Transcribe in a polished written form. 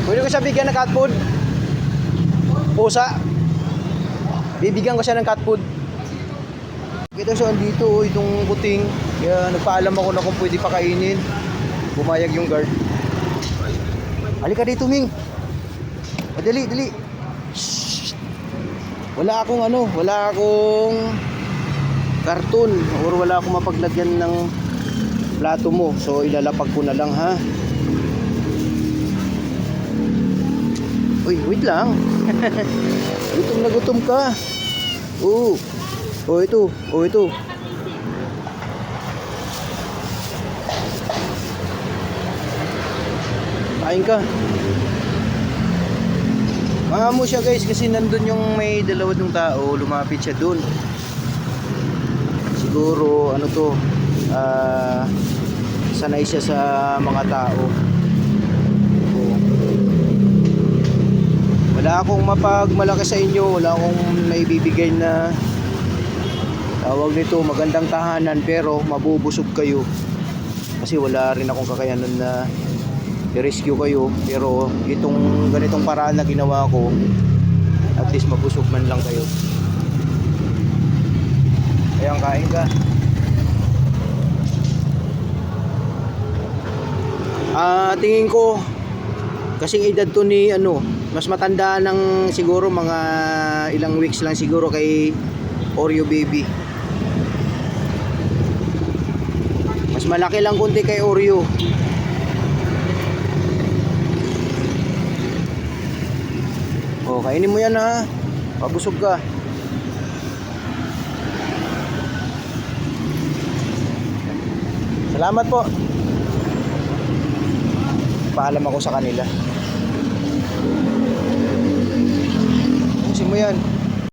Pwede ko siya bigyan ng cat food? Pusa. Bibigyan ko siya ng cat food. Kita siya andito, oh, itong puting. Kaya nagpaalam ako na kung pwede pakainin. Bumayag yung guard. Halika dito, Ming. Dali, dali. Shhh. Wala akong karton or wala akong mapaglagyan ng plato mo. So ilalapag ko na lang, ha. Uy, wait lang. Gutom na gutom ka. Oo. Oh, ito. Oh, ito. Kain ka. Maamo siya, guys, kasi nandun yung may dalawang tao. Lumapit siya dun. Siguro, ano to, sanay siya sa mga tao. Wala akong mapagmalaki sa inyo, wala akong naibibigay na tawag nito magandang tahanan, pero mabubusog kayo kasi wala rin akong kakayanan na i-rescue kayo. Pero itong ganitong paraan na ginawa ko, at least mabusog man lang kayo. Ayan, kain ka. Tingin ko kasing edad to ni mas matanda ng siguro mga ilang weeks lang siguro kay Oreo baby. Mas malaki lang konti kay Oreo. Oh, kainin mo yan, ha. Pabusog ka. Salamat po. Paalam ako sa kanila. Ayusin mo yan.